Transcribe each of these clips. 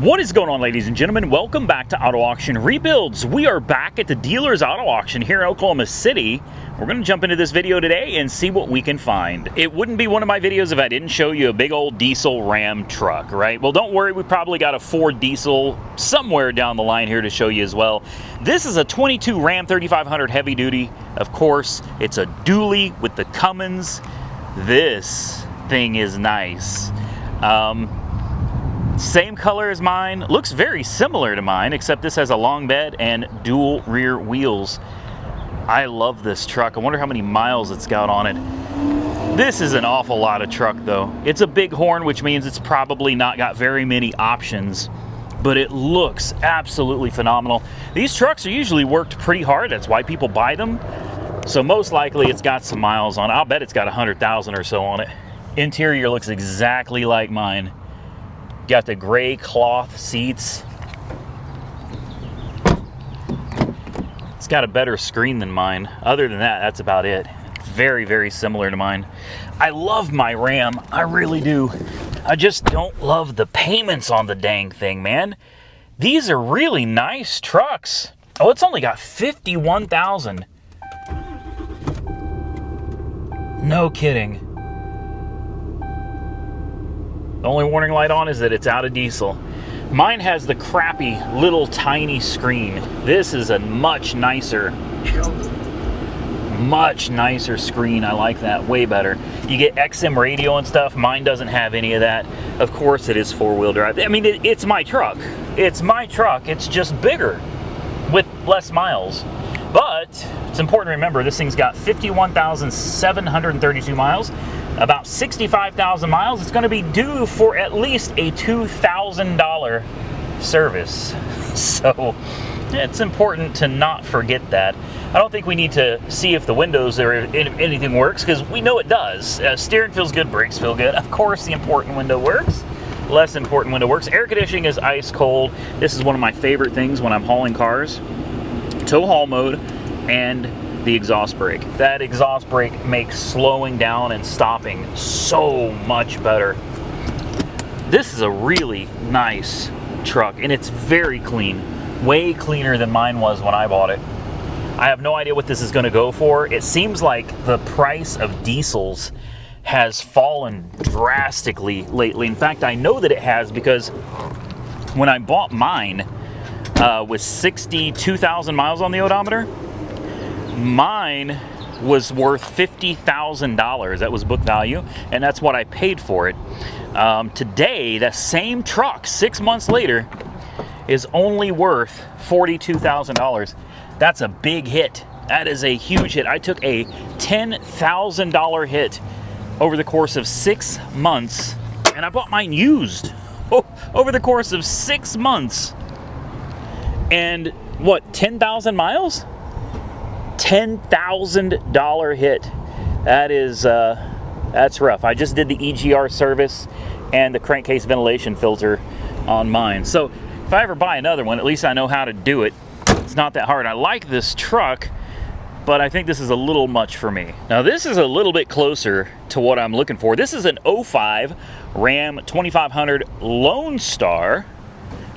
What is going on, ladies and gentlemen? Welcome back to Auto Auction Rebuilds. We are back at the Dealers Auto Auction here in Oklahoma City. We're going to jump into this video today and see what we can find. It wouldn't be one of my videos if I didn't show you a big old diesel Ram truck, right? Well, don't worry, we probably got a Ford diesel somewhere down the line here to show you as well. This is a 22 Ram 3500 heavy duty. Of course, it's a dually with the Cummins. This thing is nice. Same color as mine, looks very similar to mine, except this has a long bed and dual rear wheels. I love this truck. I wonder how many miles it's got on it. This is an awful lot of truck though. It's a big horn, which means it's probably not got very many options, but it looks absolutely phenomenal. These trucks are usually worked pretty hard. That's why people buy them. So most likely it's got some miles on it. I'll bet it's got 100,000 or so on it. Interior looks exactly like mine. Got the gray cloth seats. It's got a better screen than mine. Other than that, that's about it. Very, very similar to mine. I love my Ram. I really do. I just don't love the payments on the dang thing, man. These are really nice trucks. Oh, it's only got 51,000. No kidding. The only warning light on is that it's out of diesel. Mine has the crappy little tiny screen. This is a much nicer screen. I like that way better. You get XM radio and stuff. Mine doesn't have any of that. Of course it is four-wheel drive. I mean, it's my truck. It's my truck. It's just bigger with less miles. But it's important to remember this thing's got 51,732 miles. About 65,000 miles. It's going to be due for at least a $2,000 service. So it's important to not forget that. I don't think we need to see if the windows or if anything works, because we know it does. Steering feels good, brakes feel good. Of course the important window works. Less important window works. Air conditioning is ice cold. This is one of my favorite things when I'm hauling cars. Tow haul mode and the exhaust brake. That exhaust brake makes slowing down and stopping so much better. This is a really nice truck and it's very clean. Way cleaner than mine was when I bought it. I have no idea what this is going to go for. It seems like the price of diesels has fallen drastically lately. In fact, I know that it has because when I bought mine with 62,000 miles on the odometer, mine was worth $50,000. That was book value, and that's what I paid for it. Today, that same truck, 6 months later, is only worth $42,000. That's a big hit. That is a huge hit. I took a $10,000 hit over the course of 6 months, and I bought mine used over the course of 6 months. And what, 10,000 miles? $10,000 hit. That is that's rough. I just did the EGR service and the crankcase ventilation filter on mine. So if I ever buy another one, at least I know how to do it. It's not that hard. I like this truck, but I think this is a little much for me. Now this is a little bit closer to what I'm looking for. This is an 05 Ram 2500 Lone Star.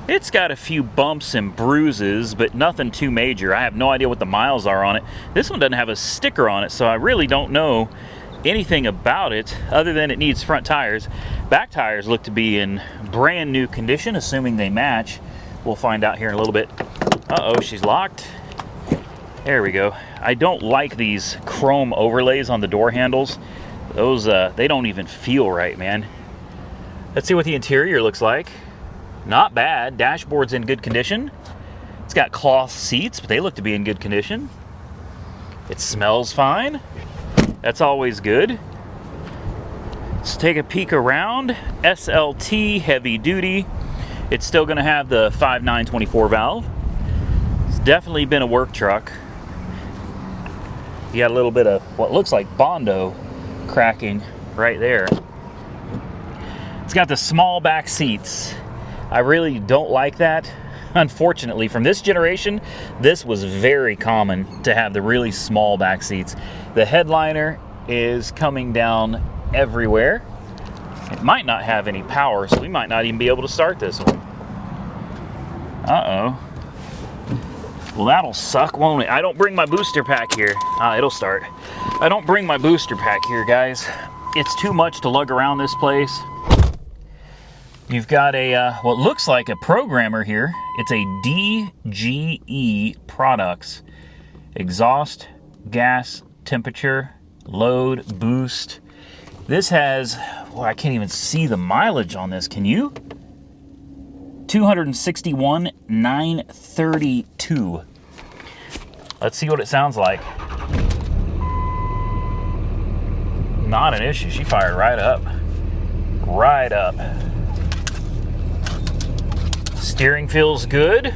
It's got a few bumps and bruises, but nothing too major. I have no idea what the miles are on it. This one doesn't have a sticker on it, so I really don't know anything about it other than it needs front tires. Back tires look to be in brand new condition, assuming they match. We'll find out here in a little bit. Uh-oh, she's locked. There we go. I don't like these chrome overlays on the door handles. Those, they don't even feel right, man. Let's see what the interior looks like. Not bad. Dashboard's in good condition. It's got cloth seats, but they look to be in good condition. It smells fine. That's always good. Let's take a peek around. SLT, heavy duty. It's still going to have the 5.924 valve. It's definitely been a work truck. You got a little bit of what looks like Bondo cracking right there. It's got the small back seats. I really don't like that. Unfortunately, from this generation, this was very common to have the really small back seats. The headliner is coming down everywhere. It might not have any power, so we might not even be able to start this one. Uh-oh. Well, that'll suck, won't it? I don't bring my booster pack here. It'll start. I don't bring my booster pack here, guys. It's too much to lug around this place. You've got a, what looks like a programmer here. It's a DGE Products. Exhaust, gas, temperature, load, boost. This has, well, I can't even see the mileage on this. Can you? 261,932. Let's see what it sounds like. Not an issue. She fired right up. Right up. Steering feels good.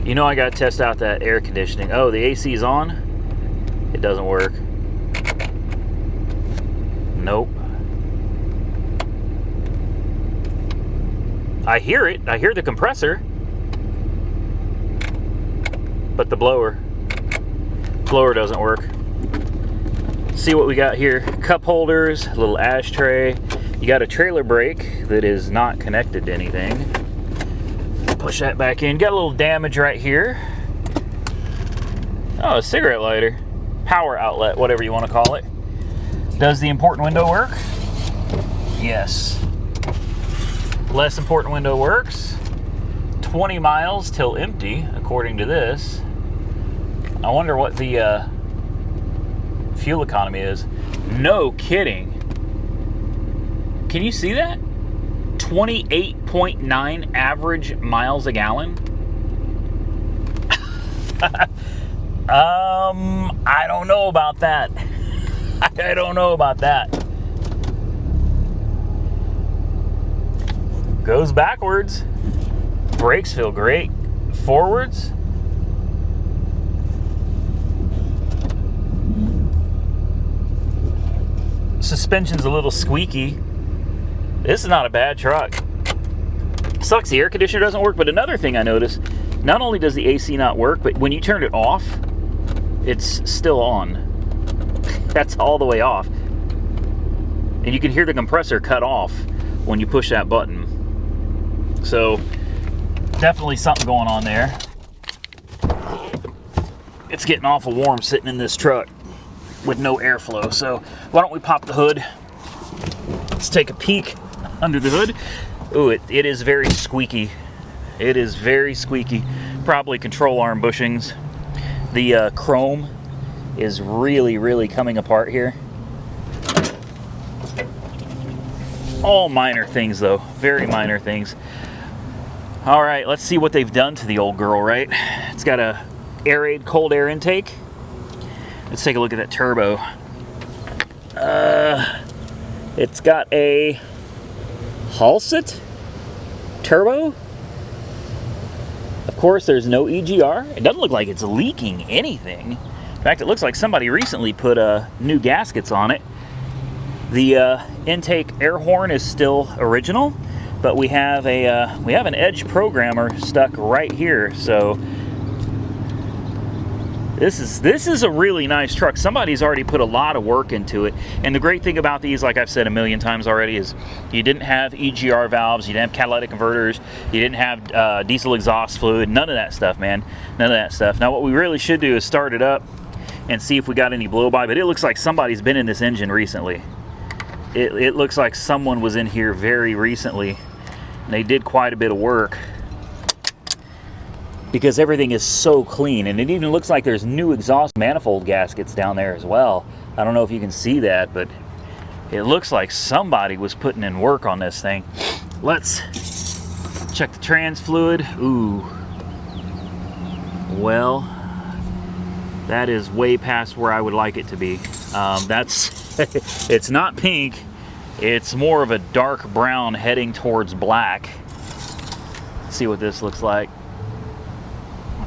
You know I gotta test out that air conditioning. Oh, the AC is on. It doesn't work. Nope. I hear it. I hear the compressor. But the blower doesn't work. See what we got here. Cup holders, a little ashtray. You got a trailer brake that is not connected to anything. Push that back in. Got a little damage right here. Oh, a cigarette lighter. Power outlet, whatever you want to call it. Does the important window work? Yes. Less important window works. 20 miles till empty, according to this. I wonder what the fuel economy is. No kidding. Can you see that? 28.9 average miles a gallon. I don't know about that. I don't know about that. Goes backwards. Brakes feel great. Forwards. Suspension's a little squeaky. This is not a bad truck. Sucks the air conditioner doesn't work, but another thing I noticed, not only does the AC not work, but when you turn it off, it's still on. That's all the way off. And you can hear the compressor cut off when you push that button. So, definitely something going on there. It's getting awful warm sitting in this truck with no airflow. So, why don't we pop the hood? Let's take a peek under the hood. Ooh, it is very squeaky. It is very squeaky. Probably control arm bushings. The chrome is really, really coming apart here. All minor things though, very minor things. All right, let's see what they've done to the old girl, right? It's got a Air-Aid cold air intake. Let's take a look at that turbo. It's got a Halset turbo. Of course, there's no EGR. It doesn't look like it's leaking anything. In fact, it looks like somebody recently put new gaskets on it. The intake air horn is still original, but we have an Edge programmer stuck right here. So this is a really nice truck. Somebody's already put a lot of work into it. And the great thing about these, like I've said a million times already, is you didn't have EGR valves, you didn't have catalytic converters, you didn't have diesel exhaust fluid, none of that stuff, man. None of that stuff. Now what we really should do is start it up and see if we got any blow-by, but it looks like somebody's been in this engine recently. It looks like someone was in here very recently, and they did quite a bit of work, because everything is so clean. And it even looks like there's new exhaust manifold gaskets down there as well. I don't know if you can see that, but it looks like somebody was putting in work on this thing. Let's check the trans fluid. Ooh. Well, that is way past where I would like it to be. It's not pink. It's more of a dark brown heading towards black. Let's see what this looks like.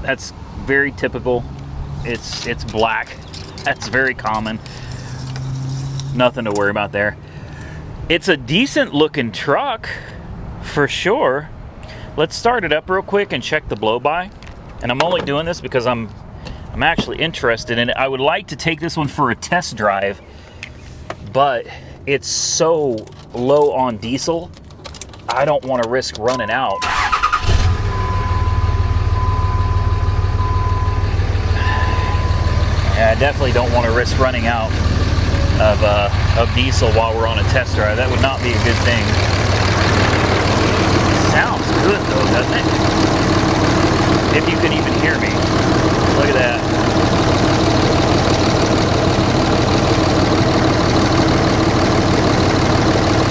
That's very typical. It's black. That's very common. Nothing to worry about there. It's a decent looking truck for sure. Let's start it up real quick and check the blow-by. And I'm only doing this because I'm actually interested in it. I would like to take this one for a test drive, but it's so low on diesel, I don't want to risk running out. Yeah, I definitely don't want to risk running out of diesel while we're on a test drive. That would not be a good thing. Sounds good though, doesn't it? If you can even hear me. Look at that.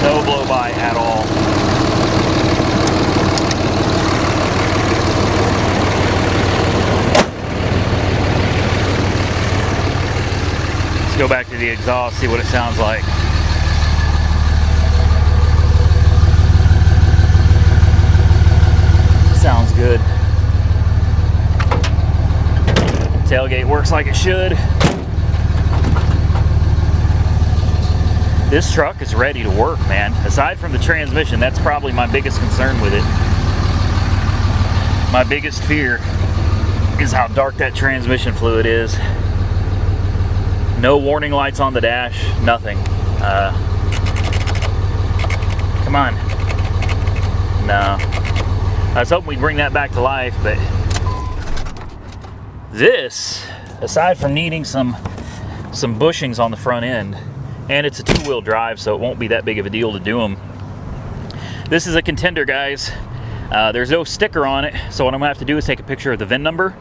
No blow by at all. Let's go back to the exhaust, see what it sounds like. Sounds good. Tailgate works like it should. This truck is ready to work, man. Aside from the transmission, that's probably my biggest concern with it. My biggest fear is how dark that transmission fluid is. No warning lights on the dash, nothing. Come on. No. I was hoping we'd bring that back to life, but this, aside from needing some bushings on the front end, and it's a two-wheel drive, so it won't be that big of a deal to do them. This is a Contender, guys. There's no sticker on it, so what I'm gonna have to do is take a picture of the VIN number,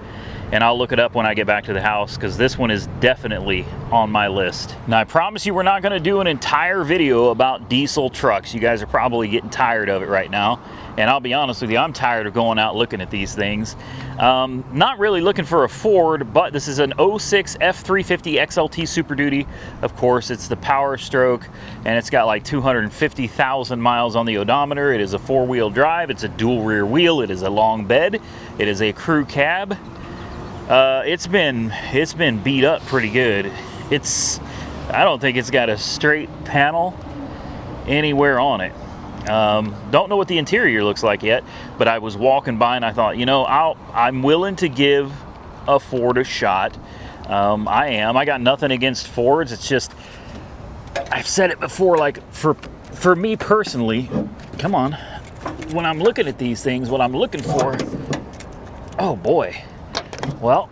and I'll look it up when I get back to the house, because this one is definitely on my list. Now, I promise you we're not gonna do an entire video about diesel trucks. You guys are probably getting tired of it right now. And I'll be honest with you, I'm tired of going out looking at these things. Not really looking for a Ford, but this is an 06 F350 XLT Super Duty. Of course, it's the Power Stroke, and it's got like 250,000 miles on the odometer. It is a four-wheel drive. It's a dual rear wheel. It is a long bed. It is a crew cab. It's been beat up pretty good. I don't think it's got a straight panel anywhere on it. Don't know what the interior looks like yet, but I was walking by and I thought, you know, I'm willing to give a Ford a shot. I got nothing against Fords. It's just, I've said it before, like for me personally, come on, when I'm looking at these things, what I'm looking for, oh boy, well,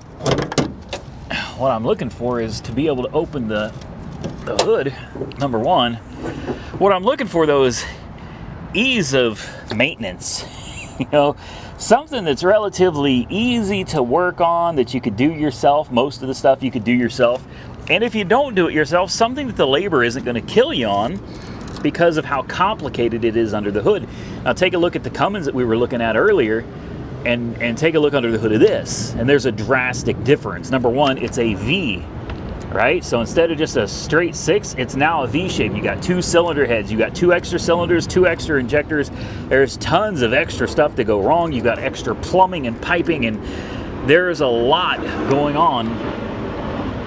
what I'm looking for is to be able to open the hood, number one. What I'm looking for though is ease of maintenance. You know, something that's relatively easy to work on, that you could do yourself. Most of the stuff you could do yourself, and if you don't do it yourself, something that the labor isn't going to kill you on because of how complicated it is under the hood. Now take a look at the Cummins that we were looking at earlier, and take a look under the hood of this, and there's a drastic difference. Number one, it's a V, right? So instead of just a straight 6, it's now a V shape. You got 2 cylinder heads, you got 2 extra cylinders, 2 extra injectors. There's tons of extra stuff to go wrong. You got extra plumbing and piping, and there's a lot going on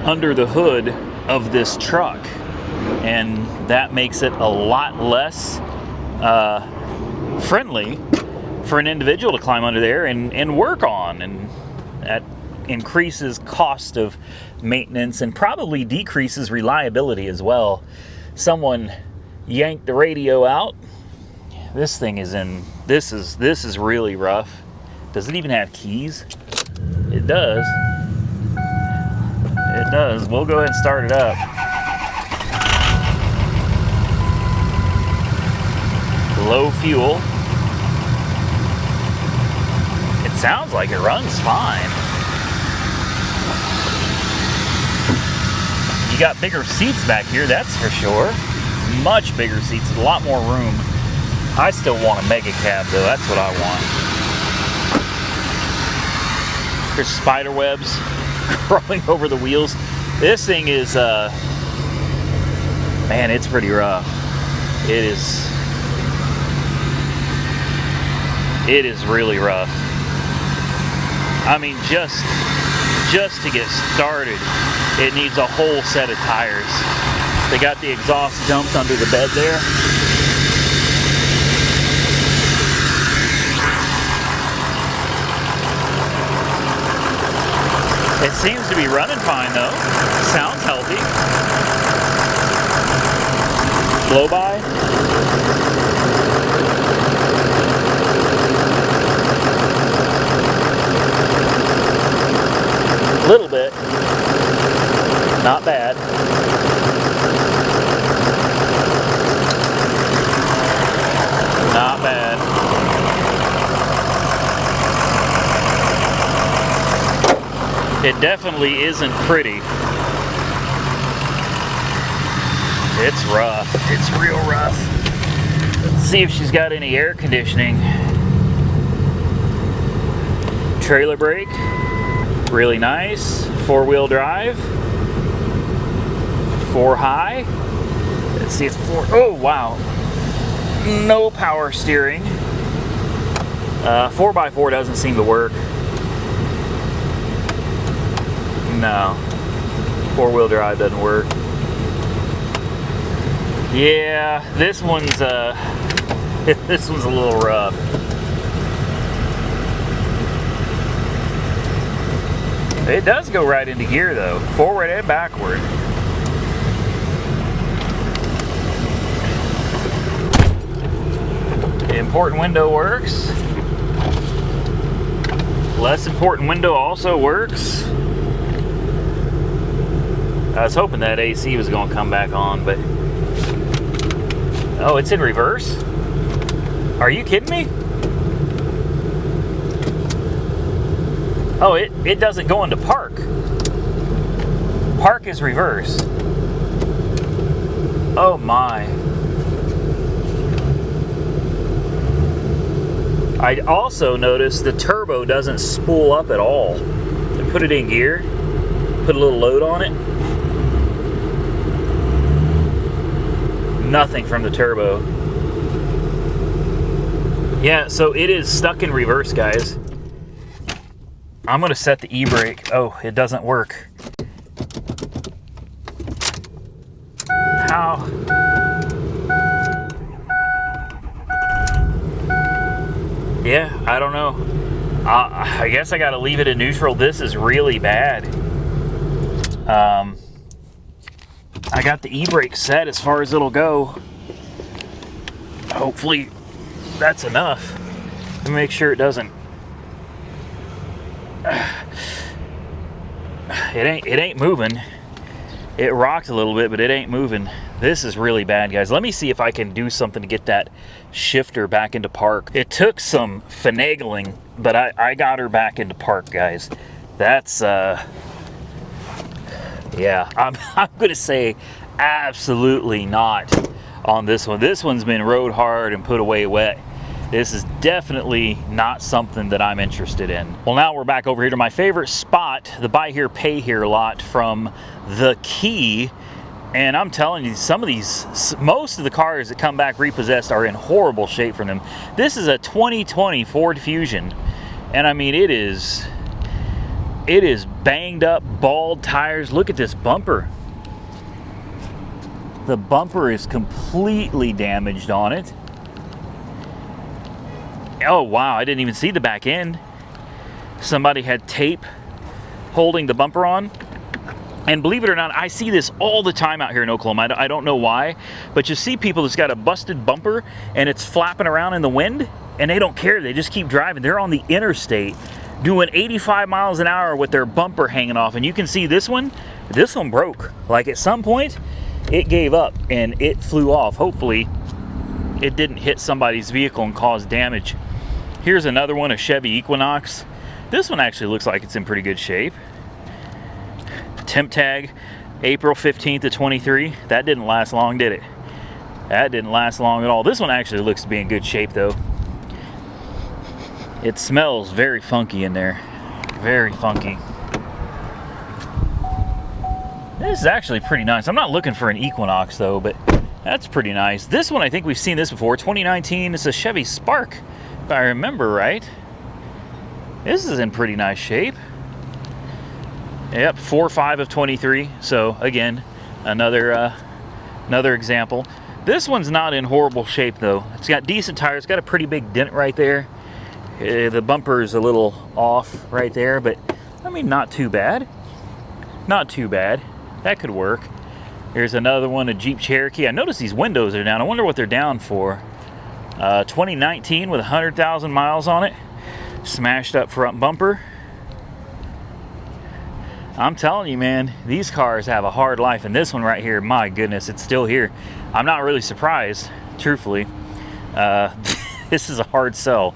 under the hood of this truck, and that makes it a lot less friendly for an individual to climb under there and work on, and that increases cost of maintenance and probably decreases reliability as well. Someone yanked the radio out. This thing is in, this is really rough. Does it even have keys? It does. It does. We'll go ahead and start it up. Low fuel. It sounds like it runs fine. You got bigger seats back here, that's for sure. Much bigger seats, a lot more room. I still want a mega cab though, that's what I want. There's spider webs crawling over the wheels. This thing is, man, it's pretty rough. It is really rough. I mean, just to get started, it needs a whole set of tires. They got the exhaust dumped under the bed there. It seems to be running fine though. Sounds healthy. Blow by. Little bit. It definitely isn't pretty. It's rough. It's real rough. Let's see if she's got any air conditioning. Trailer brake, really nice. 4-wheel drive, 4 high. Let's see, it's 4. Oh wow, no power steering. 4x4 doesn't seem to work. No, 4-wheel drive doesn't work. Yeah, this one's this one's a little rough. It does go right into gear though, forward and backward. The important window works. Less important window also works. I was hoping that AC was going to come back on, but oh, it's in reverse? Are you kidding me? Oh, it doesn't go into park. Park is reverse. Oh my. I also noticed the turbo doesn't spool up at all. I put it in gear, put a little load on it. Nothing from the turbo. Yeah, so it is stuck in reverse, guys. I'm gonna set the e-brake. Oh, it doesn't work. How? Yeah, I don't know. I guess I gotta leave it in neutral. This is really bad. I got the e-brake set as far as it'll go. Hopefully that's enough to make sure it doesn't. It ain't moving. It rocked a little bit, but it ain't moving. This is really bad, guys. Let me see if I can do something to get that shifter back into park. It took some finagling, but I got her back into park, guys. That's yeah, I'm gonna say absolutely not on this one. This one's been rode hard and put away wet. This is definitely not something that I'm interested in. Well, now we're back over here to my favorite spot, the Buy Here, Pay Here lot from The Key. And I'm telling you, some of these, most of the cars that come back repossessed are in horrible shape from them. This is a 2020 Ford Fusion. And I mean, it is banged up, bald tires. Look at this bumper. The bumper is completely damaged on it. Oh wow, I didn't even see the back end. Somebody had tape holding the bumper on. And believe it or not, I see this all the time out here in Oklahoma. I don't know why, but you see people that's got a busted bumper and it's flapping around in the wind and they don't care. They just keep driving. They're on the interstate doing 85 miles an hour with their bumper hanging off. And you can see this one broke. Like at some point, it gave up and it flew off. Hopefully, it didn't hit somebody's vehicle and cause damage. Here's another one, a Chevy Equinox. This one actually looks like it's in pretty good shape. Temp tag, April 15th of 23. That didn't last long, did it? That didn't last long at all. This one actually looks to be in good shape though. It smells very funky in there. Very funky. This is actually pretty nice. I'm not looking for an Equinox though, but that's pretty nice. This one, I think we've seen this before. 2019, it's a Chevy Spark, if I remember right. This is in pretty nice shape. Yep, 4.5 of 23. So again, another example. This one's not in horrible shape though. It's got decent tires. It's got a pretty big dent right there. The bumper is a little off right there, but I mean, not too bad. Not too bad. That could work. Here's another one, a Jeep Cherokee. I noticed these windows are down. I wonder what they're down for. 2019 with 100,000 miles on it. Smashed up front bumper. I'm telling you, man, these cars have a hard life. And this one right here, my goodness, it's still here. I'm not really surprised, truthfully. This is a hard sell.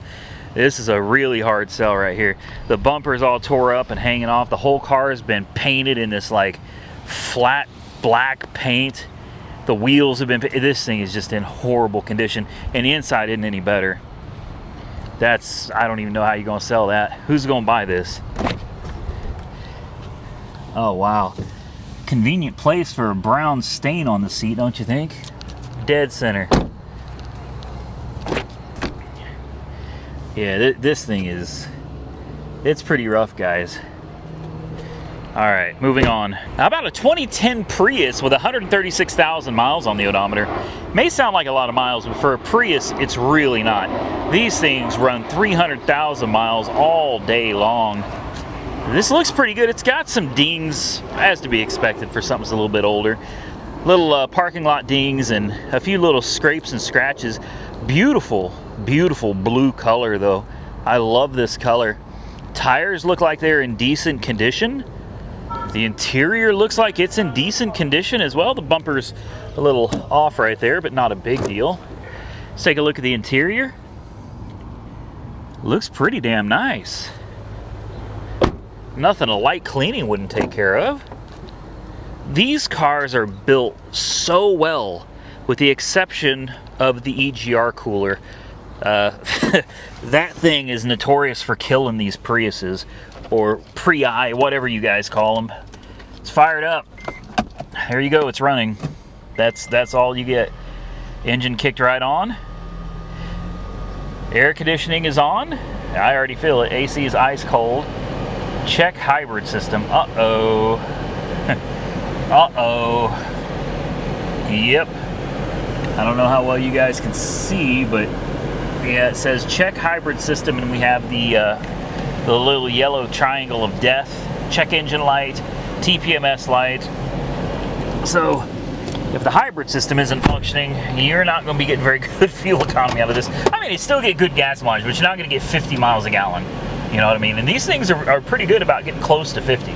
This is a really hard sell right here. The bumper's all tore up and hanging off. The whole car has been painted in this like flat black paint. The wheels have been, this thing is just in horrible condition, and the inside isn't any better. That's, I don't even know how you're gonna sell that. Who's gonna buy this? Oh wow. Convenient place for a brown stain on the seat, don't you think? Dead center. Yeah, this thing is, it's pretty rough, guys. All right, moving on. How about a 2010 Prius with 136,000 miles on the odometer? May sound like a lot of miles, but for a Prius, it's really not. These things run 300,000 miles all day long. This looks pretty good. It's got some dings, as to be expected for something that's a little bit older. Little parking lot dings and a few little scrapes and scratches. Beautiful, beautiful blue color though. I love this color. Tires look like they're in decent condition. The interior looks like it's in decent condition as well. The bumper's a little off right there, but not a big deal. Let's take a look at the interior. Looks pretty damn nice. Nothing a light cleaning wouldn't take care of. These cars are built so well, with the exception of the EGR cooler. That thing is notorious for killing these Priuses, or Prii, whatever you guys call them. It's fired up. There you go, it's running. That's all you get. Engine kicked right on. Air conditioning is on. I already feel it. AC is ice cold. Check hybrid system. Uh-oh. Uh-oh. Yep. I don't know how well you guys can see, but yeah, it says check hybrid system, and we have the little yellow triangle of death. Check engine light, TPMS light. So if the hybrid system isn't functioning, you're not going to be getting very good fuel economy out of this. I mean, you still get good gas mileage, but you're not going to get 50 miles a gallon. You know what I mean? And these things are pretty good about getting close to 50.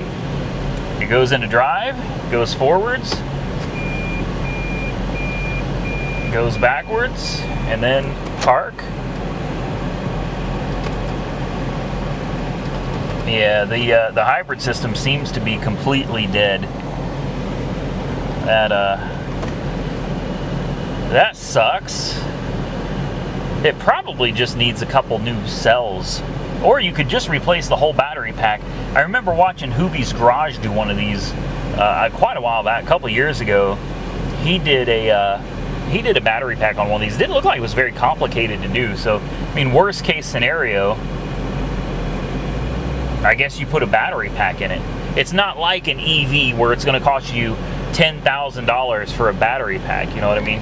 It goes into drive, goes forwards, goes backwards, and then park. Yeah, the hybrid system seems to be completely dead. That sucks. It probably just needs a couple new cells. Or you could just replace the whole battery pack. I remember watching Hoovie's Garage do one of these quite a while back, a couple years ago. He did a battery pack on one of these. It didn't look like it was very complicated to do. So, I mean, worst case scenario, I guess you put a battery pack in it. It's not like an EV where it's going to cost you $10,000 for a battery pack. You know what I mean?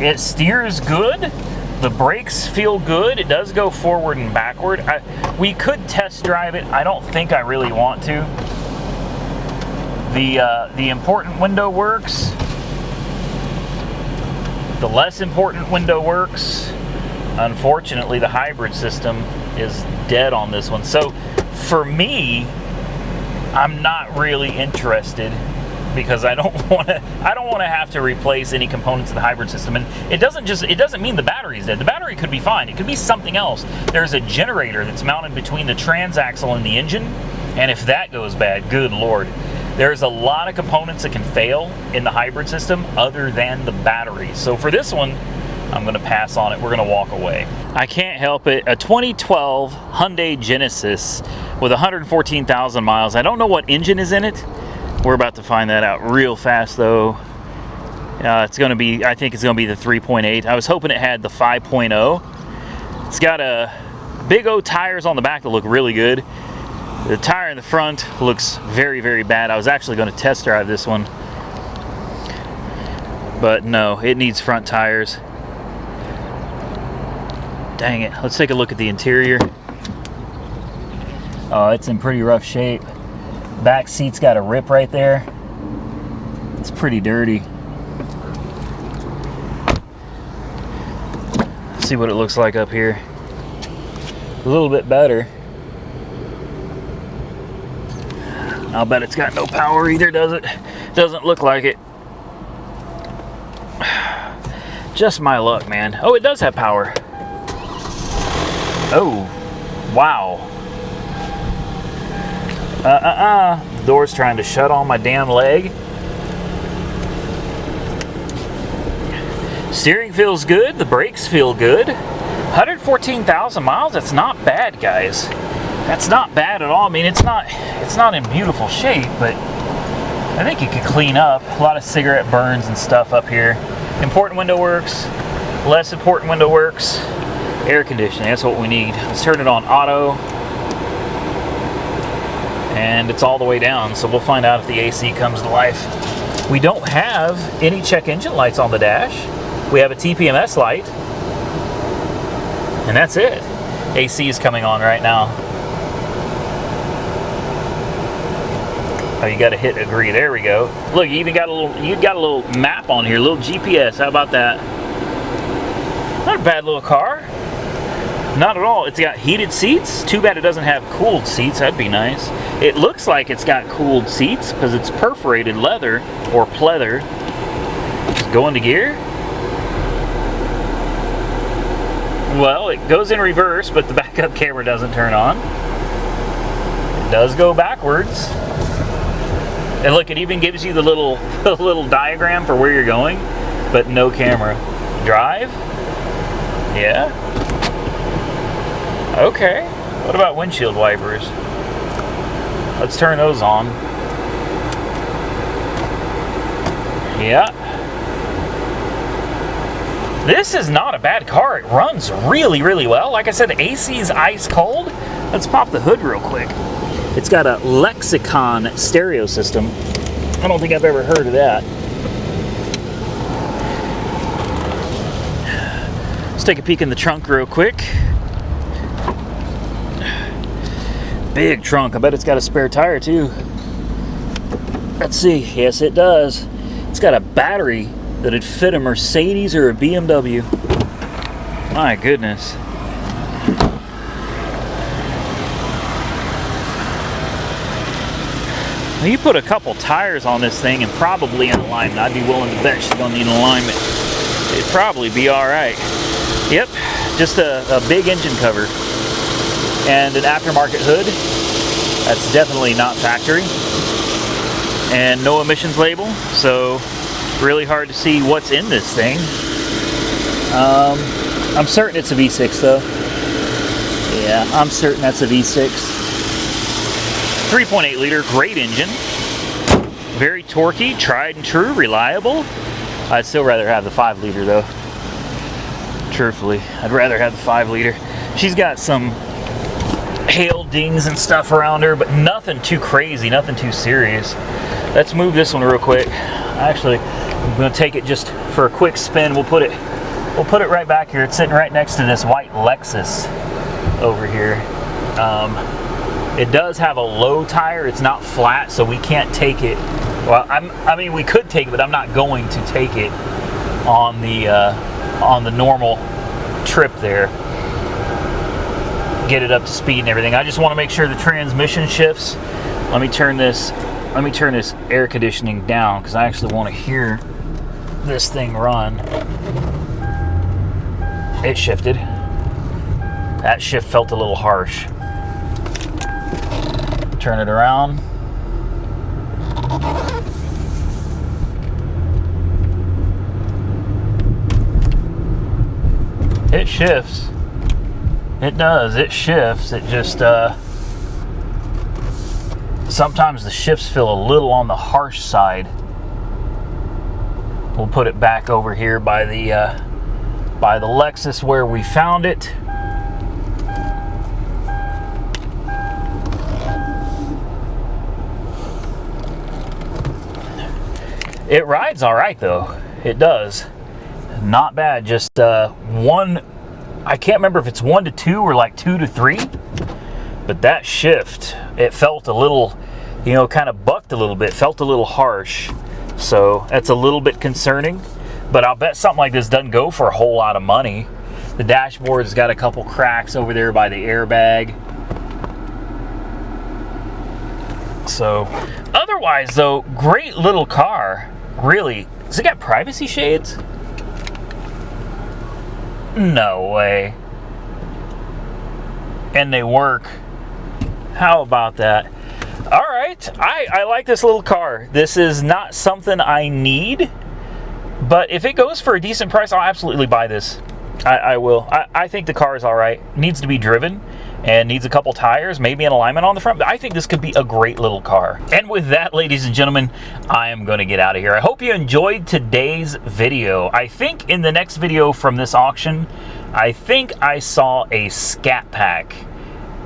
It steers good. The brakes feel good. It does go forward and backward. We could test drive it. I don't think I really want to. The important window works. The less important window works. Unfortunately, the hybrid system is dead on this one. So for me, I'm not really interested, because I don't want to have to replace any components of the hybrid system. And it doesn't mean the battery's dead. The battery could be fine. It could be something else. There's a generator that's mounted between the transaxle and the engine, and if that goes bad, good Lord. There's a lot of components that can fail in the hybrid system other than the battery. So for this one, I'm going to pass on it. We're going to walk away. I can't help it. A 2012 Hyundai Genesis with 114,000 miles. I don't know what engine is in it. We're about to find that out real fast, though. It's going to be, I think it's going to be the 3.8. I was hoping it had the 5.0. It's got a big O tires on the back that look really good. The tire in the front looks very, very bad. I was actually going to test drive this one, but no, it needs front tires. Dang it. Let's take a look at the interior. Oh, it's in pretty rough shape. Back seat's got a rip right there. It's pretty dirty. Let's see what it looks like up here. A little bit better. I'll bet it's got no power either, does it? Doesn't look like it. Just my luck, man. Oh, it does have power. Oh, wow. Door's trying to shut on my damn leg. Steering feels good. The brakes feel good. 114,000 miles. That's not bad, guys. That's not bad at all. I mean, it's not in beautiful shape, but I think you could clean up. A lot of cigarette burns and stuff up here. Important window works. Less important window works. Air conditioning. That's what we need. Let's turn it on auto. And it's all the way down, so we'll find out if the AC comes to life. We don't have any check engine lights on the dash. We have a TPMS light, and that's it. AC is coming on right now. Oh, you got to hit agree. There we go. Look, you even got a little map on here, a little GPS. How about that? Not a bad little car. Not at all. It's got heated seats. Too bad it doesn't have cooled seats. That'd be nice. It looks like it's got cooled seats because it's perforated leather or pleather. Just go into gear. Well, it goes in reverse, but the backup camera doesn't turn on. It does go backwards. And look, it even gives you the little diagram for where you're going, but no camera. Drive? Yeah. Okay. What about windshield wipers? Let's turn those on. Yeah. This is not a bad car. It runs really, really well. Like I said, the AC is ice cold. Let's pop the hood real quick. It's got a Lexicon stereo system. I don't think I've ever heard of that. Let's take a peek in the trunk real quick. Big trunk. I bet it's got a spare tire too. Let's see. Yes, it does. It's got a battery that'd fit a Mercedes or a BMW. My goodness. Well, you put a couple tires on this thing and probably an alignment. I'd be willing to bet she's gonna need an alignment. It'd probably be all right. Yep, just a big engine cover and an aftermarket hood. That's definitely not factory. And no emissions label, so really hard to see what's in this thing. I'm certain it's a V6 though. Yeah, I'm certain that's a V6. 3.8 liter, great engine. Very torquey, tried and true, reliable. I'd still rather have the 5 liter though. Truthfully, I'd rather have the 5 liter. She's got some hail dings and stuff around her, but nothing too crazy, nothing too serious. Let's move this one real quick. Actually, I'm gonna take it just for a quick spin. We'll put it right back here. It's sitting right next to this white Lexus over here. It does have a low tire. It's not flat, so we can't take it. Well, I mean, we could take it, but I'm not going to take it on the normal trip there. Get it up to speed and everything. I just want to make sure the transmission shifts. Let me turn this air conditioning down because I actually want to hear this thing run. It shifted. That shift felt a little harsh. Turn it around. It shifts. It does. It shifts. It just sometimes the shifts feel a little on the harsh side. We'll put it back over here by the Lexus where we found it. It rides all right though. It does. Not bad. Just one. I can't remember if it's 1 to 2 or like 2 to 3. But that shift, it felt a little, kind of bucked a little bit. Felt a little harsh. So that's a little bit concerning. But I'll bet something like this doesn't go for a whole lot of money. The dashboard's got a couple cracks over there by the airbag. So otherwise though, great little car. Really. Does it got privacy shades? No way. and they work. How about that? All right, I like this little car. This is not something I need, but if it goes for a decent price, I'll absolutely buy this. I will. I think the car is all right. Needs to be driven and needs a couple tires, maybe an alignment on the front, but I think this could be a great little car. And with that, ladies and gentlemen, I am going to get out of here. I hope you enjoyed today's video. I think in the next video from this auction, I think I saw a Scat Pack.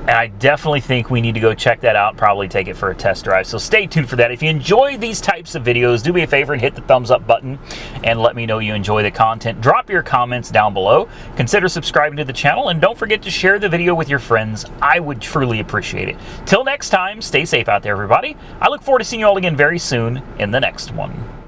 And I definitely think we need to go check that out and probably take it for a test drive. So stay tuned for that. If you enjoy these types of videos, do me a favor and hit the thumbs up button and let me know you enjoy the content. Drop your comments down below. Consider subscribing to the channel and don't forget to share the video with your friends. I would truly appreciate it. Till next time, stay safe out there, everybody. I look forward to seeing you all again very soon in the next one.